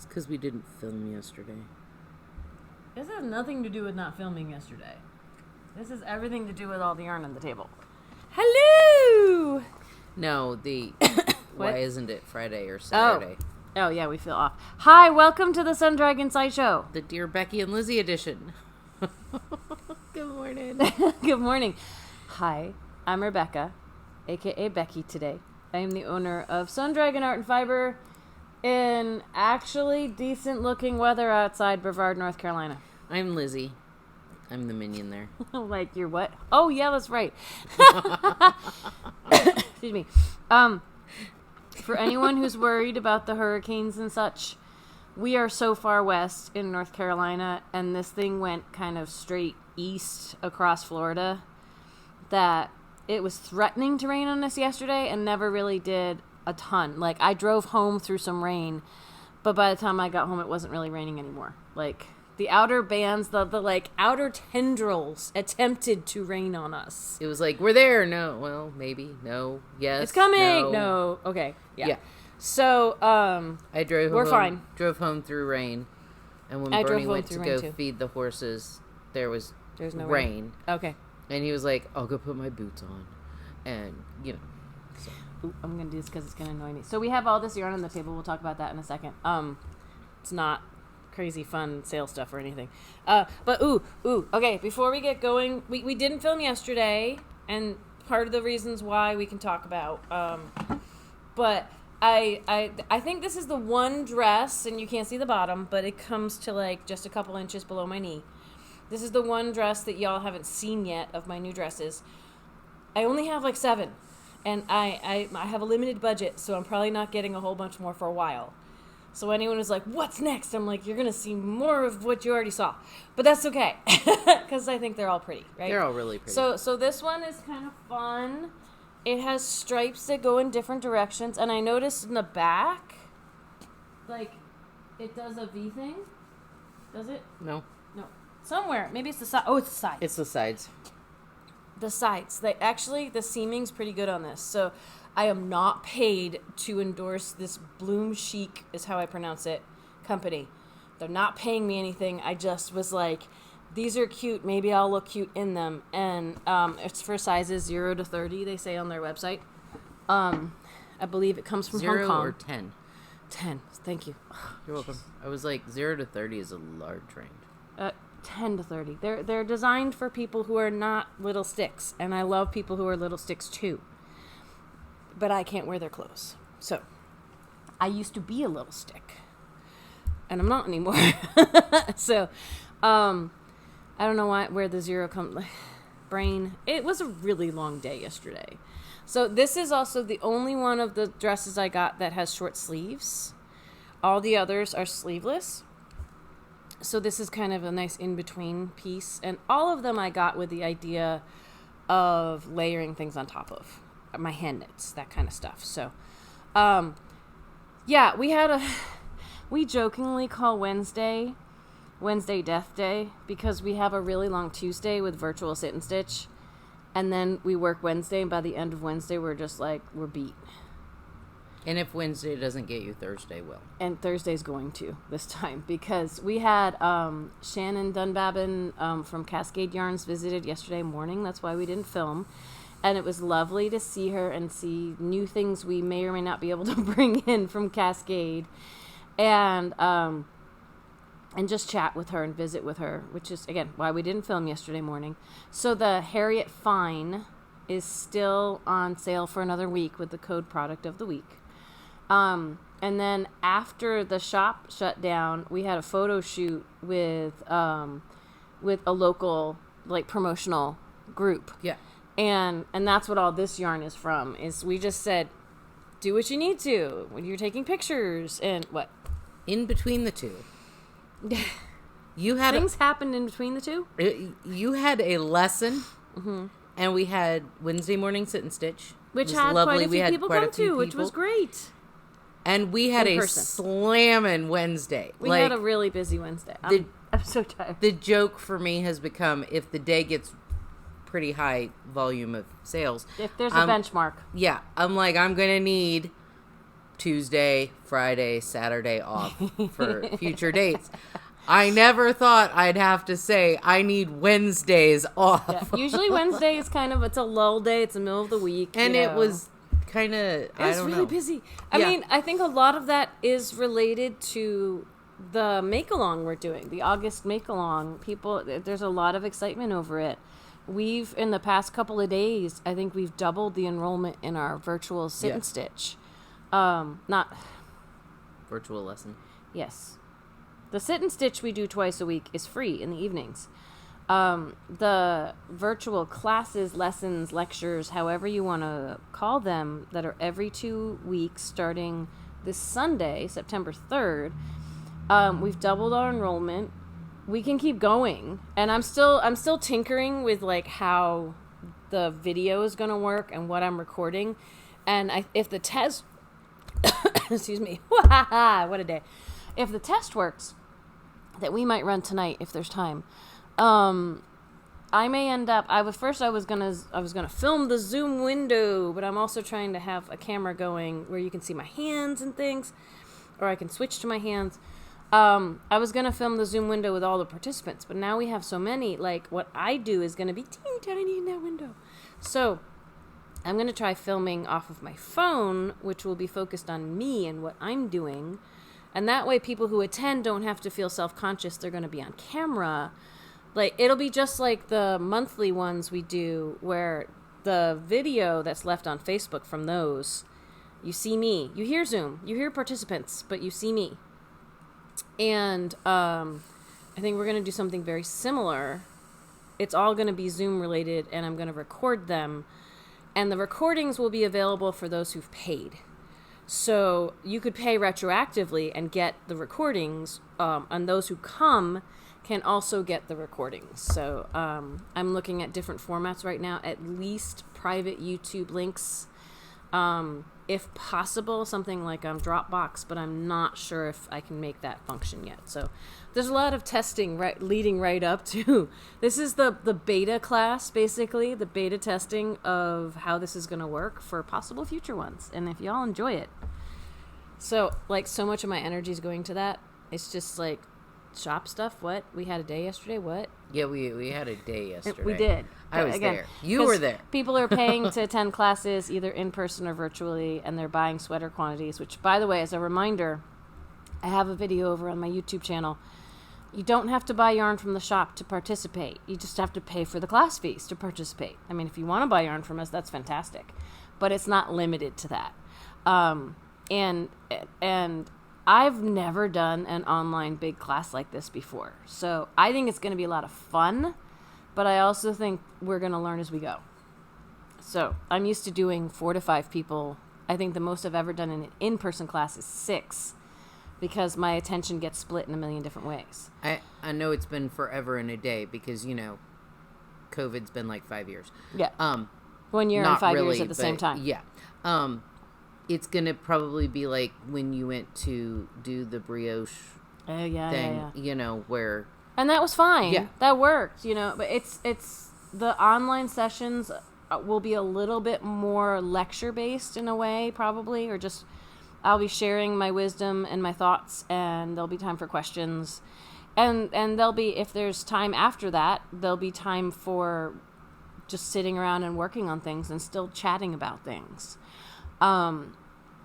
It's because we didn't film yesterday. This has nothing to do with not filming yesterday. This has everything to do with all the yarn on the table. Hello! No, why isn't it Friday or Saturday? Oh, yeah, we feel off. Hi, welcome to the Sun Dragon Sideshow. The Dear Becky and Lizzy edition. Good morning. Good morning. Hi, I'm Rebecca, a.k.a. Becky today. I am the owner of Sun Dragon Art and Fiber in actually decent-looking weather outside Brevard, North Carolina. I'm Lizzy. I'm the minion there. Like, you're what? Oh, yeah, that's right. Excuse me. For anyone who's worried about the hurricanes and such, we are so far west in North Carolina, and this thing went kind of straight east across Florida, that it was threatening to rain on us yesterday and never really did a ton. Like, I drove home through some rain, but by the time I got home, it wasn't really raining anymore. Like, the outer bands, the outer tendrils attempted to rain on us. It was like, we're there. No. Well, maybe. No. Yes. It's coming. No. Okay. Yeah. So, I drove we're home, fine. Drove home through rain. And when Bernie went to go feed the horses, there's no rain. Okay. And he was like, I'll go put my boots on. And, you know. So. Ooh, I'm going to do this because it's going to annoy me. So we have all this yarn on the table. We'll talk about that in a second. It's not crazy fun sale stuff or anything. But okay, before we get going, we didn't film yesterday, and part of the reasons why we can talk about. But I think this is the one dress, and you can't see the bottom, but it comes to like just a couple inches below my knee. This is the one dress that y'all haven't seen yet of my new dresses. I only have like 7, and I have a limited budget, so I'm probably not getting a whole bunch more for a while. So anyone who's like, what's next? I'm like, you're going to see more of what you already saw. But that's okay, because I think they're all pretty, right? They're all really pretty. So this one is kind of fun. It has stripes that go in different directions, and I noticed in the back, like, it does a V thing. Does it? No. Somewhere. Maybe it's the side. Oh, it's the sides. It's the sides. The sides. The seaming's pretty good on this. So I am not paid to endorse this Bloom Chic, is how I pronounce it, company. They're not paying me anything. I just was like, these are cute. Maybe I'll look cute in them. And it's for sizes 0 to 30, they say on their website. I believe it comes from Hong Kong. 0 or 10? 10. Thank you. You're welcome. I was like, 0 to 30 is a large range. 10 to 30. They're designed for people who are not little sticks. And I love people who are little sticks too. But I can't wear their clothes. So, I used to be a little stick. And I'm not anymore. So, I don't know where the 0 comes. Brain. It was a really long day yesterday. So, this is also the only one of the dresses I got that has short sleeves. All the others are sleeveless. So, this is kind of a nice in-between piece. And all of them I got with the idea of layering things on top of. My hand knits, that kind of stuff. So, yeah, we jokingly call Wednesday Death Day, because we have a really long Tuesday with virtual sit and stitch, and then we work Wednesday, and by the end of Wednesday, we're just like, we're beat. And if Wednesday doesn't get you, Thursday will. And Thursday's going to this time, because we had Shannon Dunbabin from Cascade Yarns visited yesterday morning. That's why we didn't film. And it was lovely to see her and see new things we may or may not be able to bring in from Cascade. And just chat with her and visit with her, which is, again, why we didn't film yesterday morning. So the Harriet Fine is still on sale for another week with the code product of the week. And then after the shop shut down, we had a photo shoot with a local, like, promotional group. Yeah. And that's what all this yarn is from, is we just said, do what you need to when you're taking pictures. And what? In between the two. Things happened in between the two? You had a lesson, and we had Wednesday morning sit and stitch. Which had lovely. Quite a few people come to, which was great. And we had a slammin' Wednesday. We had a really busy Wednesday. I'm so tired. The joke for me has become, if the day gets pretty high volume of sales. If there's a benchmark. Yeah. I'm like, I'm going to need Tuesday, Friday, Saturday off for future dates. I never thought I'd have to say I need Wednesdays off. Yeah. Usually Wednesday is kind of, it's a lull day. It's the middle of the week. And it was kind of, I don't know. It's really busy. I mean, I think a lot of that is related to the make-along we're doing, the August make-along. People, there's a lot of excitement over it. We've, in the past couple of days, I think we've doubled the enrollment in our virtual sit and stitch. Not virtual lesson. Yes. The sit and stitch we do twice a week is free in the evenings. The virtual classes, lessons, lectures, however you want to call them, that are every 2 weeks starting this Sunday, September 3rd. We've doubled our enrollment. We can keep going. And I'm still tinkering with like how the video is going to work and what I'm recording. And if the test excuse me. What a day. If the test works, that we might run tonight if there's time. I may end up. I was gonna film the Zoom window, but I'm also trying to have a camera going where you can see my hands and things, or I can switch to my hands. I was gonna film the Zoom window with all the participants, but now we have so many. Like what I do is gonna be teeny tiny in that window. So I'm gonna try filming off of my phone, which will be focused on me and what I'm doing. And that way people who attend don't have to feel self-conscious they're going to be on camera. Like, it'll be just like the monthly ones we do where the video that's left on Facebook from those, you see me. You hear Zoom. You hear participants, but you see me. And I think we're going to do something very similar. It's all going to be Zoom related, and I'm going to record them. And the recordings will be available for those who've paid. So you could pay retroactively and get the recordings, and those who come can also get the recordings. So I'm looking at different formats right now, at least private YouTube links, if possible, something like Dropbox, but I'm not sure if I can make that function yet. So there's a lot of testing leading right up to, this is the beta class, basically, the beta testing of how this is going to work for possible future ones. And if y'all enjoy it. So, like, so much of my energy is going to that. It's just, like, shop stuff. What? We had a day yesterday. What? Yeah, we had a day yesterday. We did. I was there. You were there. People are paying to attend classes either in person or virtually, and they're buying sweater quantities, which, by the way, as a reminder, I have a video over on my YouTube channel. You don't have to buy yarn from the shop to participate. You just have to pay for the class fees to participate. I mean, if you want to buy yarn from us, that's fantastic. But it's not limited to that. And I've never done an online big class like this before. So I think it's going to be a lot of fun, but I also think we're going to learn as we go. So I'm used to doing 4 to 5 people. I think the most I've ever done in an in-person class is 6, because my attention gets split in a million different ways. I know it's been forever and a day because, you know, COVID's been like 5 years. Yeah. 1 year and 5 years at the same time. Yeah. It's going to probably be like when you went to do the brioche thing, you know, where... And that was fine. Yeah. That worked, you know. But it's the online sessions will be a little bit more lecture-based in a way, probably, or just... I'll be sharing my wisdom and my thoughts, and there'll be time for questions. And there'll be, if there's time after that, there'll be time for just sitting around and working on things and still chatting about things.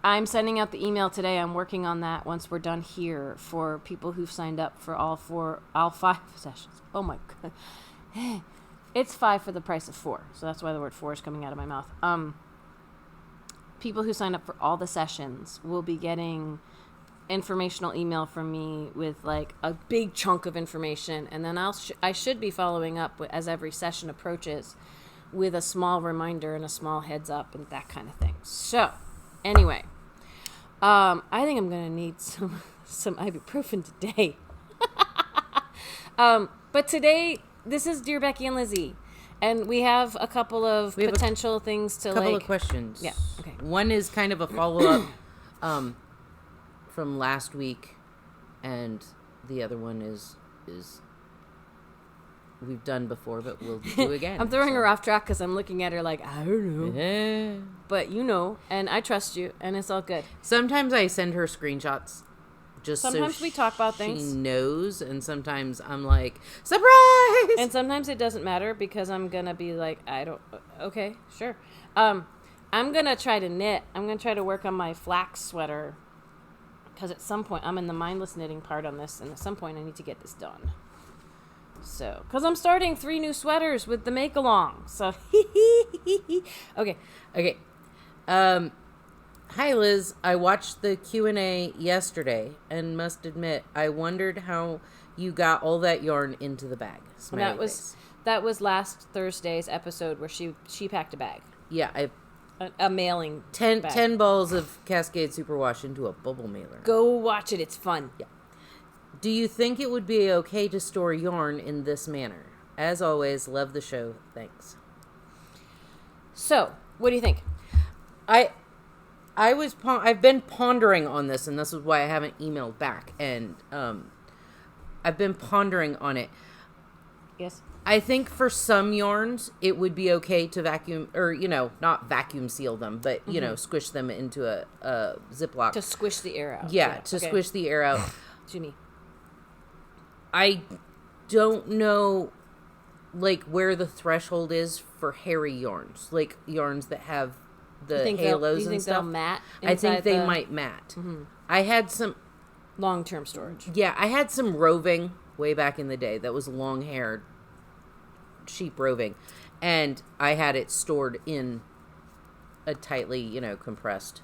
I'm sending out the email today. I'm working on that once we're done here for people who've signed up for all 5 sessions. Oh my God. It's 5 for the price of 4. So that's why the word 4 is coming out of my mouth. People who sign up for all the sessions will be getting informational email from me with like a big chunk of information, and then I should be following up as every session approaches with a small reminder and a small heads up and that kind of thing. So anyway, I think I'm gonna need some ibuprofen today. But today, this is Dear Becky and Lizzy. And we have a couple of potential things to couple of questions. Yeah. Okay. One is kind of a follow-up from last week, and the other one is we've done before, but we'll do again. I'm throwing her off track because I'm looking at her like, I don't know. Yeah. But you know, and I trust you, and it's all good. Sometimes I send her screenshots just sometimes so we talk about she things. knows, and sometimes I'm like, surprise! And sometimes it doesn't matter because I'm going to be like, okay, sure. I'm going to try to knit. I'm going to try to work on my flax sweater because at some point, I'm in the mindless knitting part on this, and at some point I need to get this done. So, because I'm starting 3 new sweaters with the make-along. So, okay. Hi, Liz. I watched the Q&A yesterday and must admit, I wondered how you got all that yarn into the bag. That was last Thursday's episode where she packed a bag. Yeah, a mailing 10 bag. 10 balls of Cascade Superwash into a bubble mailer. Go watch it. It's fun. Yeah. Do you think it would be okay to store yarn in this manner? As always, love the show. Thanks. So, what do you think? I've been pondering on this, and this is why I haven't emailed back. And I've been pondering on it. Yes. I think for some yarns, it would be okay to vacuum, or, not vacuum seal them, but, squish them into a Ziploc. To squish the air out. Yeah, squish the air out. To me. I don't know, where the threshold is for hairy yarns. Like, yarns that have the halos and stuff. They'll mat? I think they might mat. Mm-hmm. I had some... long-term storage. Yeah, I had some roving way back in the day that was long-haired sheep roving, and I had it stored in a tightly, compressed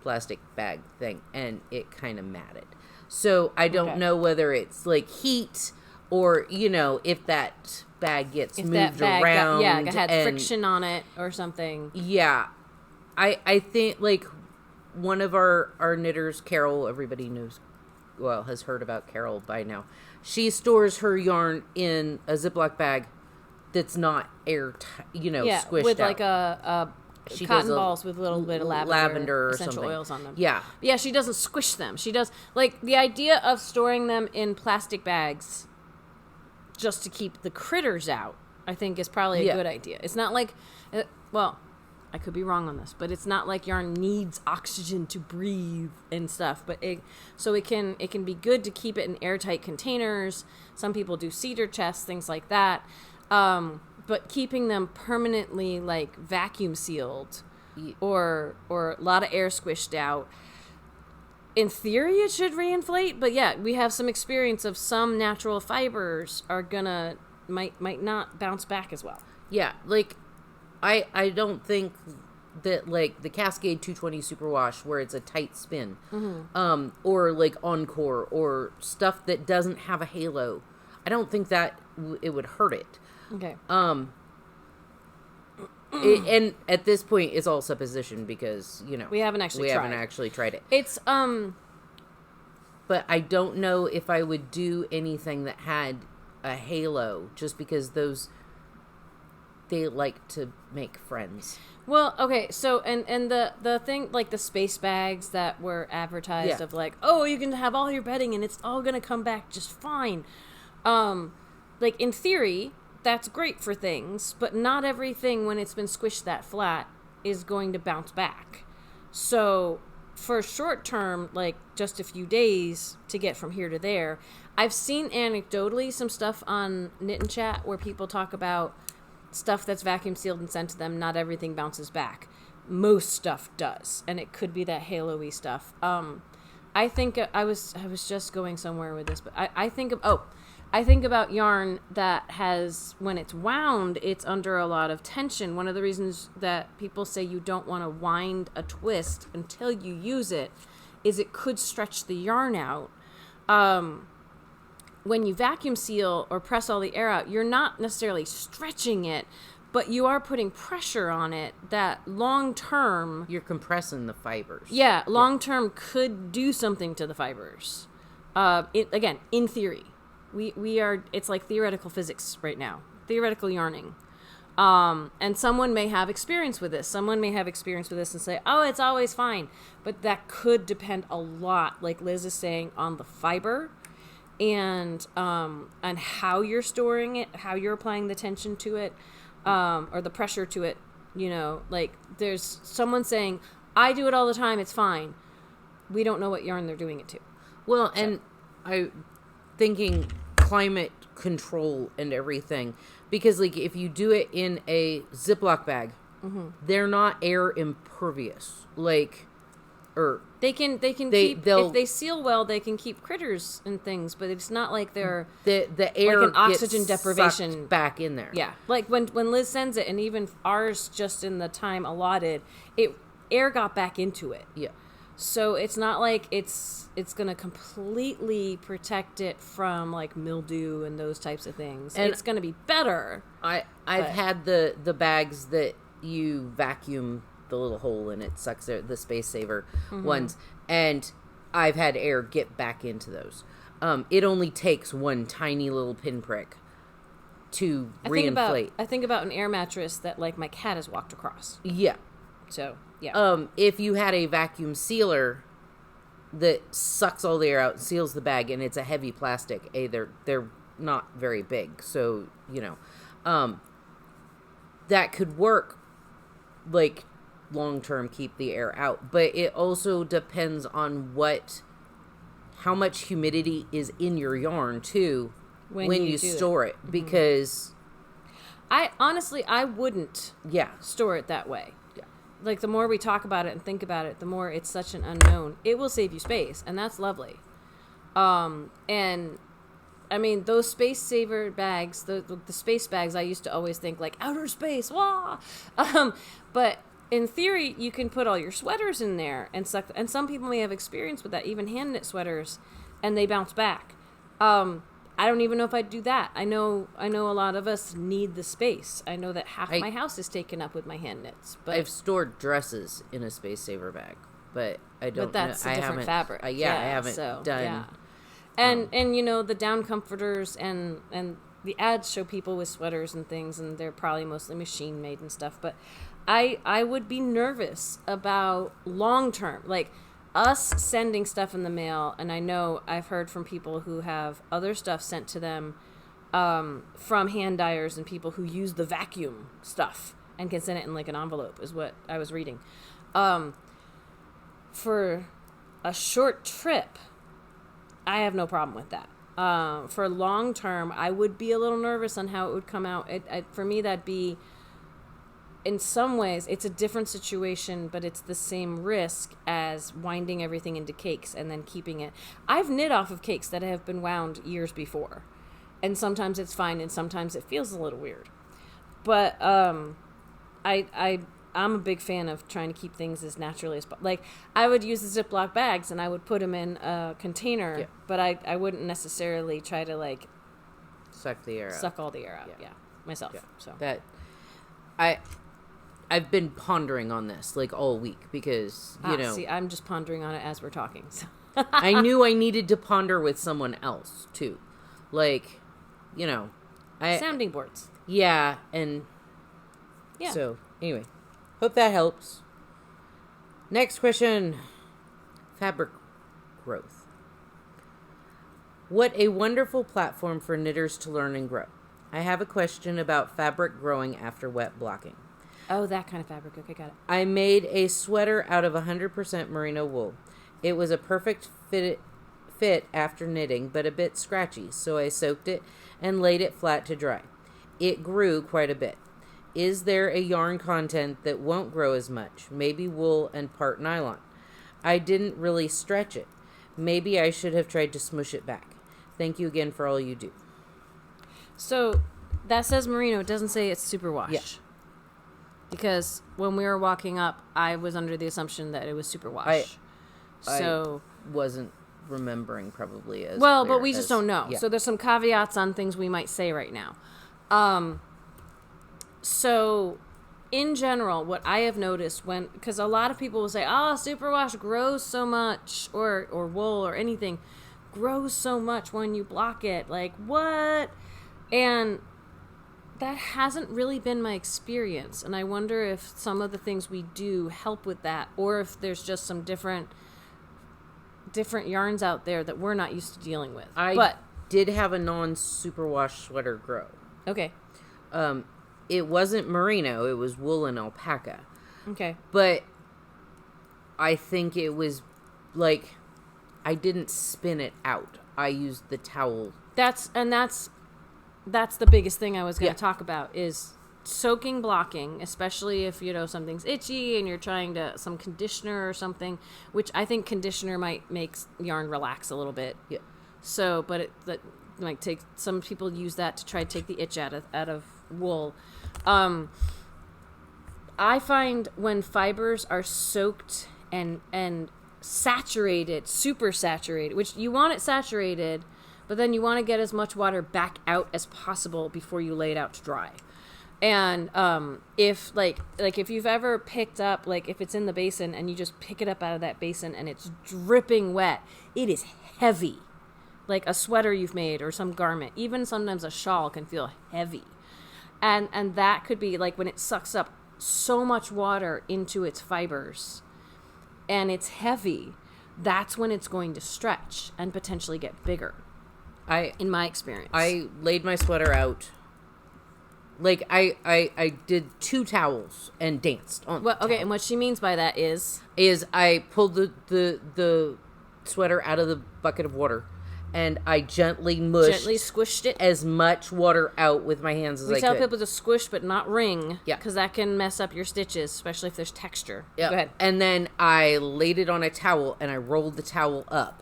plastic bag thing, and it kind of matted. So I don't know whether it's heat or, if that bag gets moved around. It had friction on it or something. Yeah. I think one of our knitters, Carol, everybody has heard about Carol by now. She stores her yarn in a Ziploc bag that's not airtight, squished with out. A cotton balls with a little bit of lavender or essential something. Oils on them. Yeah. Yeah, she doesn't squish them. She does, the idea of storing them in plastic bags just to keep the critters out, I think is probably a good idea. It's not I could be wrong on this, but it's not like yarn needs oxygen to breathe and stuff. But it can be good to keep it in airtight containers. Some people do cedar chests, things like that. But keeping them permanently vacuum sealed, or a lot of air squished out. In theory, it should reinflate. But yeah, we have some experience of some natural fibers are might not bounce back as well. Yeah, I don't think that the Cascade 220 Superwash where it's a tight spin, or Encore or stuff that doesn't have a halo, I don't think that it would hurt it. Okay. And at this point, it's all supposition because we haven't actually tried it. It's but I don't know if I would do anything that had a halo, just because they like to make friends. Well, okay, so and the thing, the space bags that were advertised of you can have all your bedding and it's all gonna come back just fine. In theory, that's great for things, but not everything when it's been squished that flat is going to bounce back. So for short term, just a few days to get from here to there, I've seen anecdotally some stuff on Knit and Chat where people talk about stuff that's vacuum sealed and sent to them. Not everything bounces back. Most stuff does, and it could be that halo-y stuff. I think I was just going somewhere with this, but I think about yarn that has, when it's wound, it's under a lot of tension. One of the reasons that people say you don't want to wind a twist until you use it is it could stretch the yarn out. When you vacuum seal or press all the air out, you're not necessarily stretching it, but you are putting pressure on it that long term... You're compressing the fibers. Yeah, long term could do something to the fibers. Again, in theory. We are, it's like theoretical physics right now. Theoretical yarning. And someone may have experience with this. Someone may have experience with this and say, oh, it's always fine. But that could depend a lot, like Liz is saying, on the fiber and how you're storing it, how you're applying the tension to it, or the pressure to it. You know, like there's someone saying, I do it all the time, it's fine. We don't know what yarn they're doing it to. Well, and I thinking climate control and everything, because like if you do it in a Ziploc bag, they're not air impervious. Like, or they can keep, if they seal well, they can keep critters and things, but it's not like they're the air like an oxygen gets deprivation sucked back in there. Yeah, like when Liz sends it, and even ours, just in the time allotted, air got back into it. Yeah. So it's not like it's going to completely protect it from like mildew and those types of things. And it's going to be better. I've had the bags that you vacuum the little hole and it sucks out, the Space Saver ones, and I've had air get back into those. It only takes one tiny little pinprick to reinflate. I think about an air mattress that like my cat has walked across. Yeah. So, yeah. If you had a vacuum sealer that sucks all the air out, seals the bag, and it's a heavy plastic, they're not very big. So, you know, that could work, like, long-term, keep the air out. But it also depends on how much humidity is in your yarn, too, when you store it. Because I wouldn't store it that way. Like, the more we talk about it and think about it, the more it's such an unknown. It will save you space, and that's lovely. And, I mean, those Space Saver bags, the space bags, I used to always think, like, outer space, wah! But in theory, you can put all your sweaters in there and suck. And some people may have experience with that, even hand-knit sweaters, and they bounce back. I don't even know if I'd do that. I know a lot of us need the space. I know that half my house is taken up with my hand knits. But I've stored dresses in a Space Saver bag, but I don't. But that's a different fabric. I haven't done. Yeah. And you know, the down comforters and the ads show people with sweaters and things, and they're probably mostly machine made and stuff. But I would be nervous about long term, like us sending stuff in the mail, and I know I've heard from people who have other stuff sent to them from hand dyers and people who use the vacuum stuff and can send it in like an envelope, is what I was reading. For a short trip, I have no problem with that. For long term, I would be a little nervous on how it would come out. For me, that'd be, in some ways, it's a different situation, but it's the same risk as winding everything into cakes and then keeping it. I've knit off of cakes that have been wound years before, and sometimes it's fine, and sometimes it feels a little weird. But I'm a big fan of trying to keep things as naturally as possible. Like, I would use the Ziploc bags, and I would put them in a container, but I wouldn't necessarily try to, like, suck all the air out, myself. Yeah. So that I've been pondering on this like all week because, you know. See, I'm just pondering on it as we're talking. So. I knew I needed to ponder with someone else, too. Like, you know. Sounding boards. Yeah, and so, anyway. Hope that helps. Next question. Fabric growth. What a wonderful platform for knitters to learn and grow. I have a question about fabric growing after wet blocking. Oh, that kind of fabric. Okay, got it. I made a sweater out of 100% merino wool. It was a perfect fit after knitting, but a bit scratchy, so I soaked it and laid it flat to dry. It grew quite a bit. Is there a yarn content that won't grow as much? Maybe wool and part nylon. I didn't really stretch it. Maybe I should have tried to smush it back. Thank you again for all you do. So that says merino. It doesn't say it's superwash. Yeah. Because when we were walking up, I was under the assumption that it was superwash. I wasn't remembering probably as well, but we just don't know. Yeah. So there's some caveats on things we might say right now. So in general, what I have noticed because a lot of people will say, superwash grows so much, or wool or anything grows so much when you block it. Like, what? And that hasn't really been my experience. And I wonder if some of the things we do help with that, or if there's just some different yarns out there that we're not used to dealing with. I did have a non-superwash sweater grow. Okay. It wasn't merino, it was wool and alpaca. Okay. But I think it was like, I didn't spin it out. I used the towel. That's the biggest thing I was going to talk about is soaking blocking, especially if, something's itchy and you're trying to, some conditioner or something, which I think conditioner might make yarn relax a little bit. Yeah. So, but that might take, some people use that to try to take the itch out of wool. I find when fibers are soaked and saturated, super saturated, which you want it saturated, but then you want to get as much water back out as possible before you lay it out to dry. And if if you've ever picked up, like if it's in the basin and you just pick it up out of that basin and it's dripping wet, it is heavy. Like a sweater you've made or some garment, even sometimes a shawl can feel heavy. And that could be like when it sucks up so much water into its fibers and it's heavy, that's when it's going to stretch and potentially get bigger. In my experience. I laid my sweater out. Like, I did 2 towels and danced on Well, okay, and what she means by that is I pulled the sweater out of the bucket of water, and I gently squished it. as much water out with my hands as I could. We tell people to squish but not wring. Yeah. Because that can mess up your stitches, especially if there's texture. Yeah. Go ahead. And then I laid it on a towel, and I rolled the towel up.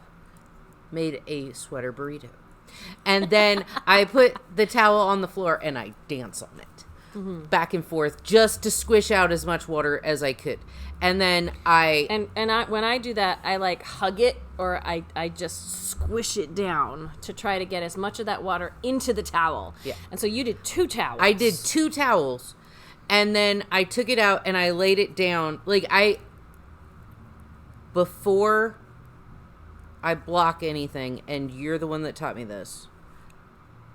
Made a sweater burrito. And then I put the towel on the floor and I dance on it, back and forth, just to squish out as much water as I could. And then when I do that, I like hug it or I just squish it down to try to get as much of that water into the towel. Yeah. And so you did 2 towels. I did 2 towels, and then I took it out and I laid it down. Before I block anything, and you're the one that taught me this,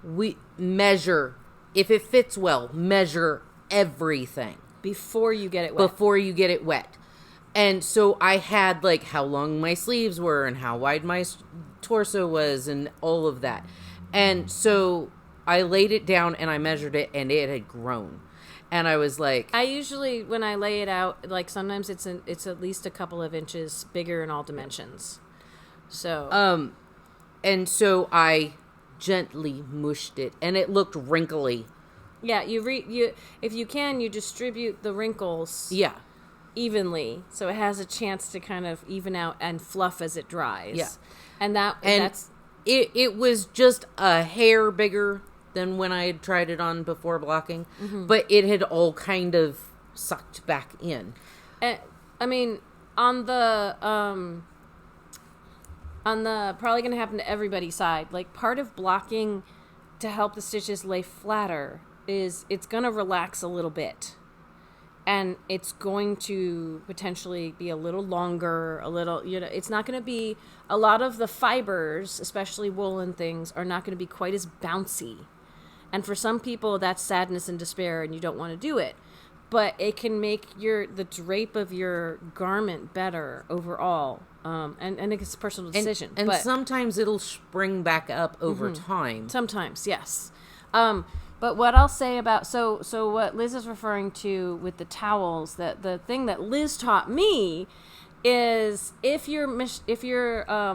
we measure, if it fits well, measure everything. Before you get it wet. And so I had, like, how long my sleeves were and how wide my torso was and all of that. And so I laid it down and I measured it, and it had grown. And I was like... I usually, when I lay it out, like, sometimes it's at least a couple of inches bigger in all dimensions. So and so I gently mushed it, and it looked wrinkly. Yeah, if you can, you distribute the wrinkles evenly, so it has a chance to kind of even out and fluff as it dries. Yeah, and that's it was just a hair bigger than when I had tried it on before blocking, but it had all kind of sucked back in. I mean, on the probably going to happen to everybody's side, like part of blocking to help the stitches lay flatter is it's going to relax a little bit, and it's going to potentially be a little longer, it's not going to be, a lot of the fibers, especially woolen things, are not going to be quite as bouncy, and for some people that's sadness and despair and you don't want to do it, but it can make the drape of your garment better overall. And it's a personal decision. And sometimes it'll spring back up over time. Sometimes, yes. But what I'll say about, so what Liz is referring to with the towels, that the thing that Liz taught me is if your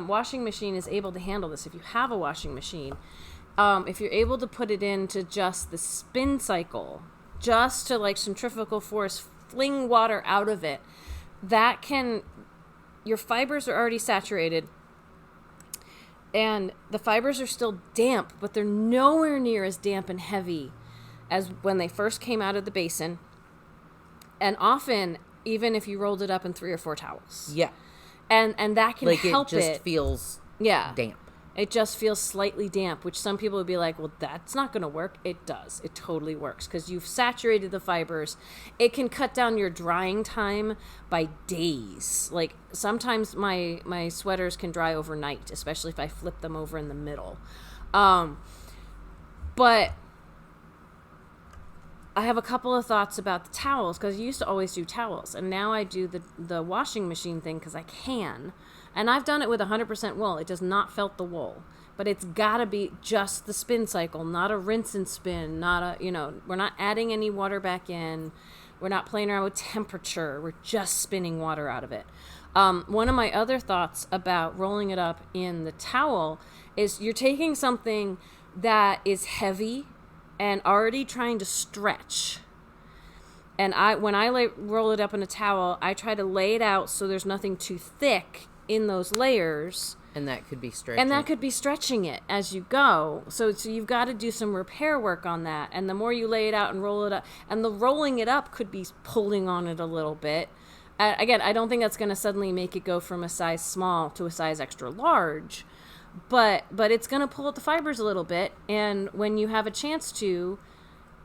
washing machine is able to handle this, if you have a washing machine, if you're able to put it into just the spin cycle, just to like centrifugal force, fling water out of it, that can... Your fibers are already saturated, and the fibers are still damp, but they're nowhere near as damp and heavy as when they first came out of the basin. And often, even if you rolled it up in 3 or 4 towels. Yeah. And that can help it. It just feels damp. It just feels slightly damp, which some people would be like, well, that's not going to work. It does. It totally works because you've saturated the fibers. It can cut down your drying time by days. Like sometimes my sweaters can dry overnight, especially if I flip them over in the middle. But I have a couple of thoughts about the towels because I used to always do towels, and now I do the washing machine thing because I can. And I've done it with 100% wool. It does not felt the wool. but it's gotta be just the spin cycle, not a rinse and spin, we're not adding any water back in. We're not playing around with temperature. We're just spinning water out of it. One of my other thoughts about rolling it up in the towel is you're taking something that is heavy and already trying to stretch. And when I roll it up in a towel, I try to lay it out so there's nothing too thick in those layers. And that could be stretching. And that could be stretching it as you go. So you've got to do some repair work on that. And the more you lay it out and roll it up, and the rolling it up could be pulling on it a little bit. Again, I don't think that's going to suddenly make it go from a size small to a size extra large. But it's going to pull at the fibers a little bit. And when you have a chance to,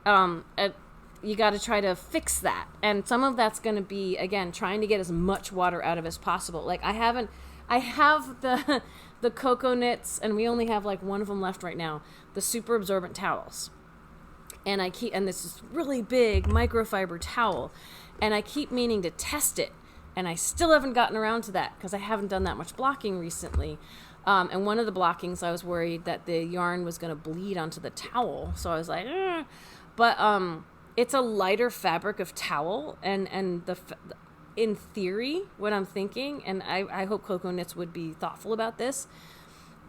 you got to try to fix that. And some of that's going to be, again, trying to get as much water out of as possible. Like I have the cocoa knits, and we only have like one of them left right now, the super absorbent towels. And this is really big microfiber towel, and I keep meaning to test it, and I still haven't gotten around to that because I haven't done that much blocking recently. And one of the blockings, I was worried that the yarn was going to bleed onto the towel, so I was like, but it's a lighter fabric of towel, and in theory, what I'm thinking, and I hope Cocoa Knits would be thoughtful about this,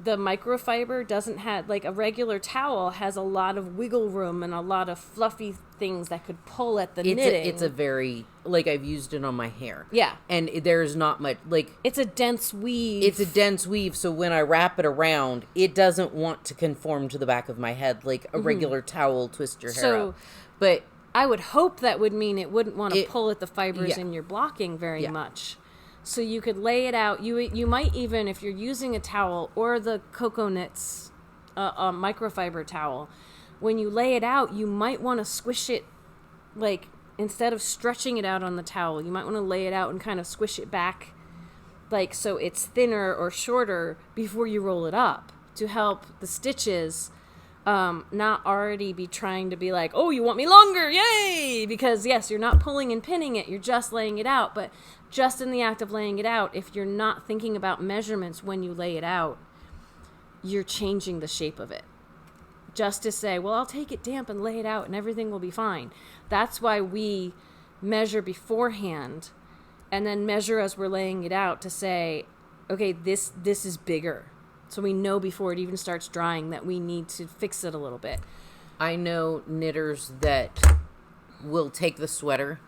the microfiber doesn't have, like a regular towel has a lot of wiggle room and a lot of fluffy things that could pull at the knitting. It's a very, like I've used it on my hair. Yeah. And there's not much, like. It's a dense weave. It's a dense weave, so when I wrap it around, it doesn't want to conform to the back of my head like a regular towel twist your hair up. But I would hope that would mean it wouldn't want to pull at the fibers in your blocking very much. So you could lay it out. You might even, if you're using a towel or the Cocoa Knits microfiber towel, when you lay it out, you might want to squish it, like instead of stretching it out on the towel, you might want to lay it out and kind of squish it back, like so it's thinner or shorter before you roll it up to help the stitches not already be trying to be like, oh, you want me longer, yay, because yes, you're not pulling and pinning it, you're just laying it out. But just in the act of laying it out, if you're not thinking about measurements when you lay it out, you're changing the shape of it just to say, well, I'll take it damp and lay it out and everything will be fine. That's why we measure beforehand and then measure as we're laying it out to say, okay, this is bigger. So we know before it even starts drying that we need to fix it a little bit. I know knitters that will take the sweater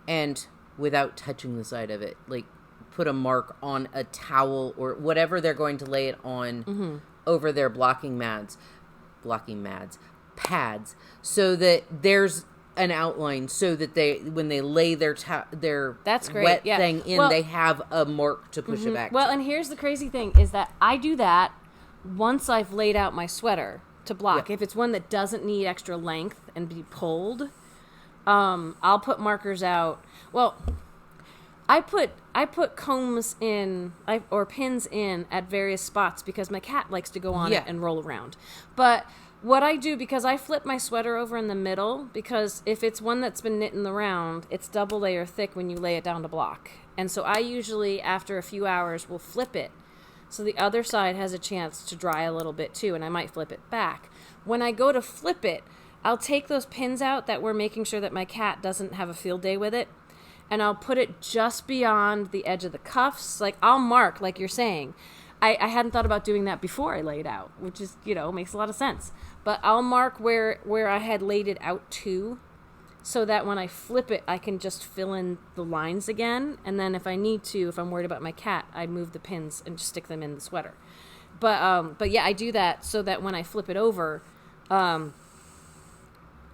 and, without touching the side of it, like put a mark on a towel or whatever they're going to lay it on over their pads, so that there's an outline, so that they, when they lay their that's great. wet thing in, they have a mark to push it back. Well, and here's the crazy thing is that I do that once I've laid out my sweater to block. If it's one that doesn't need extra length and be pulled, I'll put markers out. Well, I put combs in or pins in at various spots because my cat likes to go on it and roll around. But what I do, because I flip my sweater over in the middle, because if it's one that's been knit in the round, it's double layer thick when you lay it down to block. And so I usually, after a few hours, will flip it so the other side has a chance to dry a little bit too, and I might flip it back. When I go to flip it, I'll take those pins out that we're making sure that my cat doesn't have a field day with it, and I'll put it just beyond the edge of the cuffs. Like, I'll mark, like you're saying. I hadn't thought about doing that before I laid out, which is, makes a lot of sense. But I'll mark where I had laid it out to, so that when I flip it, I can just fill in the lines again. And then if I need to, if I'm worried about my cat, I move the pins and just stick them in the sweater. But yeah, I do that so that when I flip it over, I'm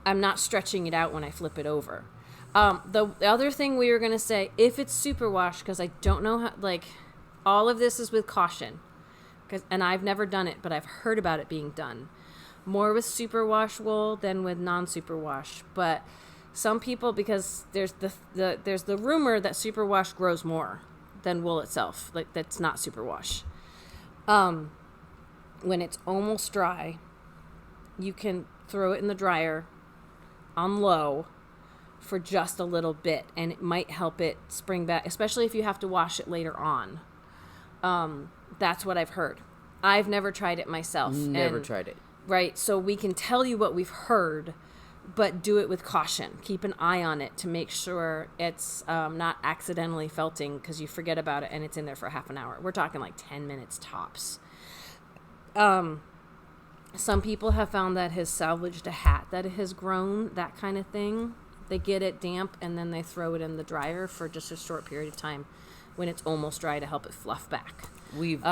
not stretching it out when I flip it over. The other thing we were going to say, if it's superwash, because I don't know how, all of this is with caution, and I've never done it, but I've heard about it being done. More with superwash wool than with non-superwash. But some people, because there's the rumor that superwash grows more than wool itself, like that's not superwash. When it's almost dry, you can throw it in the dryer on low for just a little bit, and it might help it spring back, especially if you have to wash it later on. That's what I've heard. I've never tried it myself. Never tried it. Right. So we can tell you what we've heard, but do it with caution. Keep an eye on it to make sure it's not accidentally felting because you forget about it and it's in there for half an hour. We're talking like 10 minutes tops. Some people have found that has salvaged a hat that has grown, that kind of thing. They get it damp and then they throw it in the dryer for just a short period of time when it's almost dry to help it fluff back. We've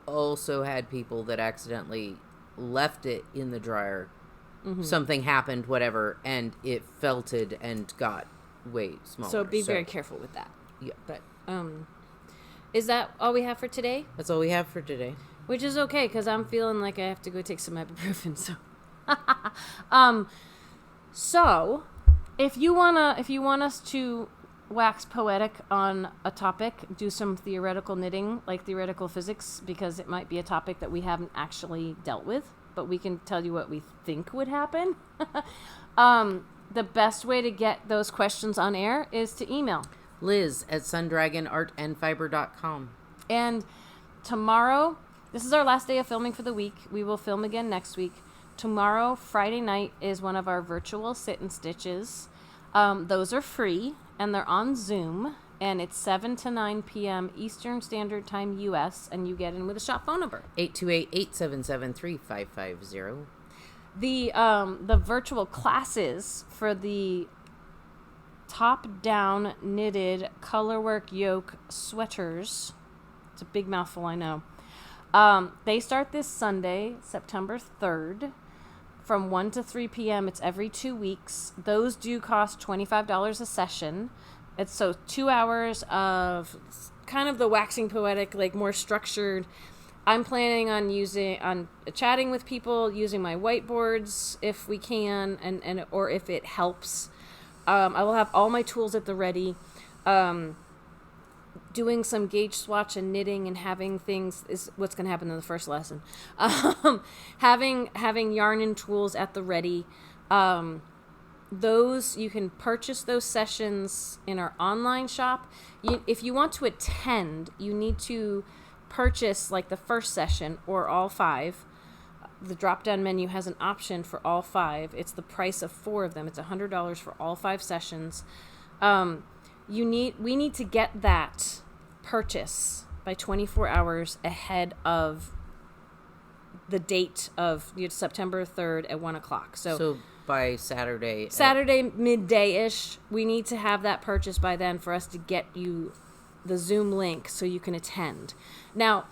also had people that accidentally left it in the dryer. Mm-hmm. Something happened, whatever, and it felted and got way smaller. So be very careful with that. Yeah. But is that all we have for today? That's all we have for today. Which is okay, because I'm feeling like I have to go take some ibuprofen. So, so if you want us to wax poetic on a topic, do some theoretical knitting, like theoretical physics, because it might be a topic that we haven't actually dealt with, but we can tell you what we think would happen. The best way to get those questions on air is to email Liz at sundragonartandfiber.com. And tomorrow, this is our last day of filming for the week. We will film again next week. Tomorrow, Friday night, is one of our virtual sit and stitches. Those are free, and they're on Zoom, and it's 7 to 9 p.m. Eastern Standard Time, U.S., and you get in with a shop phone number. 828-877-3550. The virtual classes for the top-down knitted colorwork yoke sweaters, it's a big mouthful, I know. They start this Sunday, September 3rd, from 1 to 3 p.m. It's every 2 weeks. Those do cost $25 a session. It's so 2 hours of kind of the waxing poetic, like more structured. I'm planning on chatting with people, using my whiteboards if we can, and or if it helps. I will have all my tools at the ready. Doing some gauge swatch and knitting and having things is what's going to happen in the first lesson. Having yarn and tools at the ready. Those, you can purchase those sessions in our online shop. If you want to attend, you need to purchase like the first session or all 5. The drop-down menu has an option for all 5. It's the price of 4 of them. It's $100 for all 5 sessions. We need to get that purchase by 24 hours ahead of the date of September 3rd at 1 o'clock. So by Saturday midday-ish, we need to have that purchase by then for us to get you the Zoom link so you can attend. Now,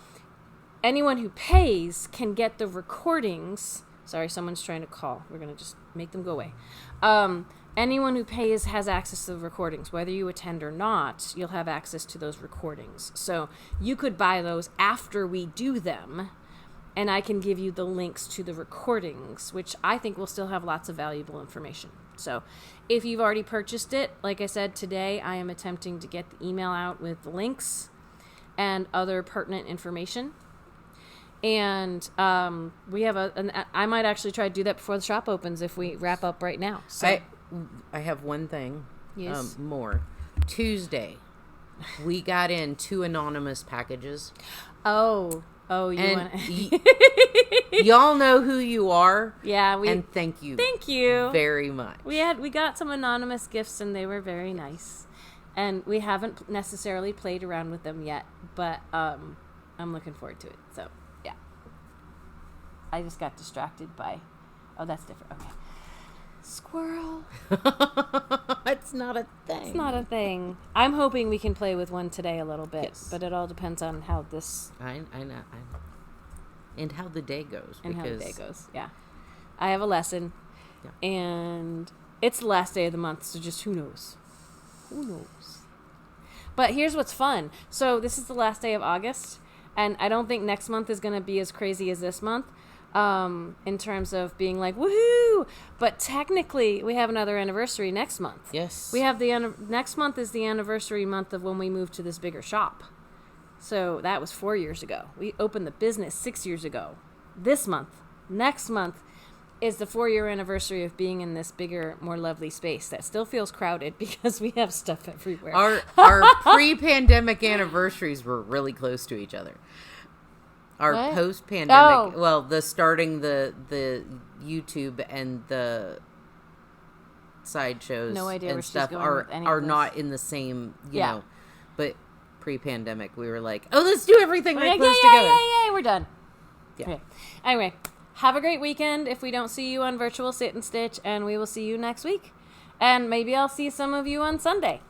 anyone who pays can get the recordings. Sorry, someone's trying to call. We're going to just make them go away. Anyone who pays has access to the recordings. Whether you attend or not, you'll have access to those recordings. So you could buy those after we do them, and I can give you the links to the recordings, which I think will still have lots of valuable information. So if you've already purchased it, like I said, today I am attempting to get the email out with the links and other pertinent information. And we have I might actually try to do that before the shop opens if we wrap up right now. So I have one thing. Yes. More. Tuesday, we got in 2 anonymous packages. Oh, you want y'all know who you are. Yeah, and thank you very much. We got some anonymous gifts and they were very nice. And we haven't necessarily played around with them yet, but I'm looking forward to it. So, yeah. I just got distracted by that's different. Okay. Squirrel. It's not a thing. It's not a thing. I'm hoping we can play with one today a little bit, but it all depends on how this... I know. And how the day goes. Yeah. I have a lesson, and it's the last day of the month, so just who knows? Who knows? But here's what's fun. So this is the last day of August, and I don't think next month is going to be as crazy as this month. In terms of being like, woohoo! But technically, we have another anniversary next month. Yes. We have next month is the anniversary month of when we moved to this bigger shop. So that was 4 years ago. We opened the business 6 years ago. Next month, is the 4-year anniversary of being in this bigger, more lovely space that still feels crowded because we have stuff everywhere. Our pre-pandemic anniversaries were really close to each other. Our What? post-pandemic, Oh. well, the starting the YouTube and the sideshows No idea where and she's stuff going are with any of this. not in the same, you Yeah. know. But pre-pandemic, we were like, oh, let's do everything We're right like, close yay, together. yay, yay, we're done. Yeah. Okay. Anyway, have a great weekend if we don't see you on Virtual Sit and Stitch, and we will see you next week. And maybe I'll see some of you on Sunday.